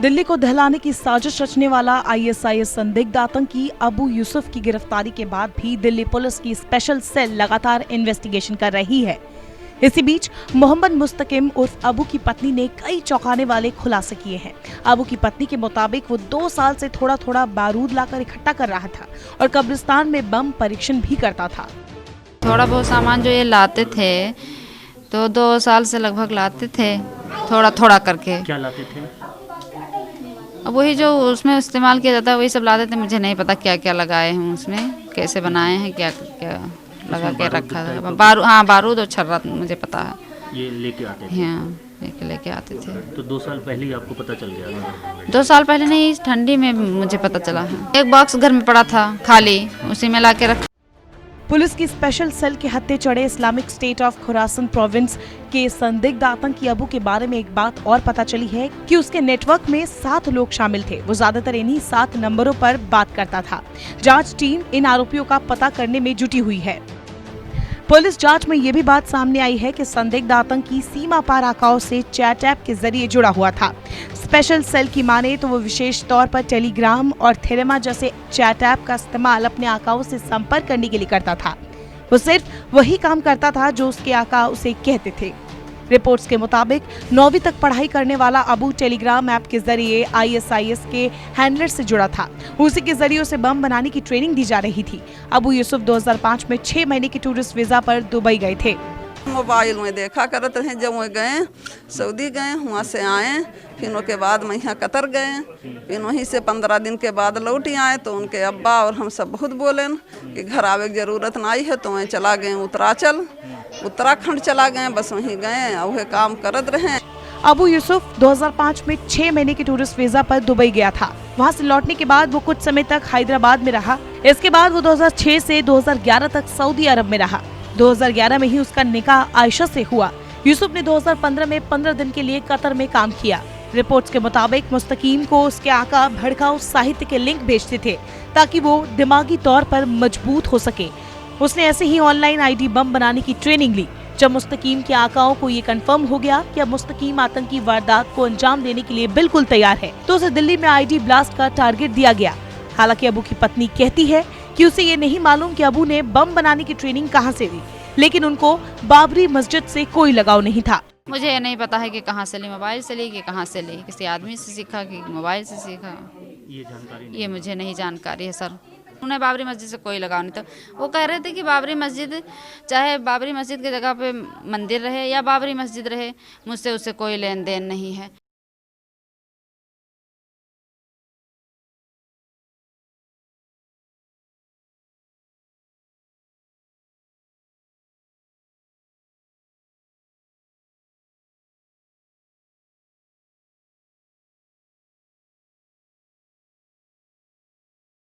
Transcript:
दिल्ली को दहलाने की साजिश रचने वाला आईएसआईएस संदिग्ध आतंकी अबू यूसुफ की गिरफ्तारी के बाद भी दिल्ली पुलिस की स्पेशल सेल लगातार इन्वेस्टिगेशन कर रही है। इसी बीच मोहम्मद मुस्तकिम उर्फ अबू की पत्नी ने कई चौंकाने वाले खुलासे किए हैं। अबू की पत्नी के मुताबिक वो 2 साल से थोड़ा थोड़ा बारूद लाकर इकट्ठा कर रहा था और कब्रिस्तान में बम परीक्षण भी करता था। थोड़ा बहुत सामान जो ये लाते थे तो 2 साल से लगभग लाते थे, थोड़ा थोड़ा करके। क्या लाते थे? अब वही जो उसमें इस्तेमाल किया जाता है वही सब लाते थे। मुझे नहीं पता क्या क्या लगाए हैं उसमें, कैसे बनाए हैं, क्या क्या लगा के रखा है। बारूद और छर्रा मुझे पता है। ये लेके आते थे? हाँ, लेके आते थे। तो 2 साल पहले ही आपको पता चल गया था? 2 साल पहले नहीं, ठंडी में मुझे पता चला है। एक बॉक्स घर में पड़ा था खाली, उसी में ला के रखा। पुलिस की स्पेशल सेल के हत्थे चढ़े Islamic state of Khurasan province के संदिग्ध आतंकी अबू के बारे में एक बात और पता चली है कि उसके नेटवर्क में 7 लोग शामिल थे। वो ज्यादातर इन्हीं 7 नंबरों पर बात करता था। जांच टीम इन आरोपियों का पता करने में जुटी हुई है। पुलिस जांच में ये भी बात सामने आई है कि संदिग्ध आतंकी सीमा पार आकाओं से चैट ऐप के जरिए जुड़ा हुआ था। स्पेशल सेल की माने तो वो विशेष तौर पर टेलीग्राम और थेलेमा जैसे चैट ऐप का इस्तेमाल अपने आकाओं से संपर्क करने के लिए करता था। वो सिर्फ वही काम करता था जो उसके आका उसे कहते थे। रिपोर्ट्स के मुताबिक 9वीं तक पढ़ाई करने वाला अबू टेलीग्राम ऐप के जरिए आईएसआईएस के हैंडलर से जुड़ा था। उसी के जरिए उसे बम बनाने की ट्रेनिंग दी जा रही थी। अबू यूसुफ 2005 में 6 महीने की टूरिस्ट वीजा पर दुबई गए थे। मोबाइल में देखा करते हैं, जब वो गए सऊदी गए, वहाँ से आए, फिर उसके बाद मैं यहाँ कतर गए, फिर वहीं से 15 दिन के बाद लौट आए। तो उनके अब्बा और हम सब बहुत बोले कि घर आवे की जरूरत नहीं है। तो वहीं चला गए उत्तराखंड चला गए, बस वहीं गए और वह काम करते रहे। अबू यूसुफ 2005 में 6 महीने की टूरिस्ट वीजा पर दुबई गया था। वहां से लौटने के बाद वो कुछ समय तक हैदराबाद में रहा। इसके बाद वो 2006 से 2011 तक सऊदी अरब में रहा। 2011 में ही उसका निकाह आयशा से हुआ। यूसुफ ने 2015 में 15 दिन के लिए कतर में काम किया। रिपोर्ट्स के मुताबिक मुस्तकीम को उसके आका भड़काऊ साहित्य के लिंक भेजते थे ताकि वो दिमागी तौर पर मजबूत हो सके। उसने ऐसे ही ऑनलाइन आईडी बम बनाने की ट्रेनिंग ली। जब मुस्तकीम के आकाओं को ये कंफर्म हो गया कि अब मुस्तकीम आतंकी वारदात को अंजाम देने के लिए बिल्कुल तैयार है, तो उसे दिल्ली में आईडी ब्लास्ट का टारगेट दिया गया। हालांकि अबू की पत्नी कहती है कि उसे ये नहीं मालूम कि अबू ने बम बनाने की ट्रेनिंग कहां से ली, लेकिन उनको बाबरी मस्जिद से कोई लगाव नहीं था। मुझे ये नहीं पता है कि कहाँ से ली, मोबाइल से ली कि कहाँ से ली, किसी आदमी से सीखा कि मोबाइल से सीखा, ये जानकारी ये मुझे नहीं जानकारी है सर। उन्हें बाबरी मस्जिद से कोई लगाव नहीं था। वो कह रहे थे कि बाबरी मस्जिद, चाहे बाबरी मस्जिद की जगह पे मंदिर रहे या बाबरी मस्जिद रहे, मुझसे उससे कोई लेन देन नहीं है।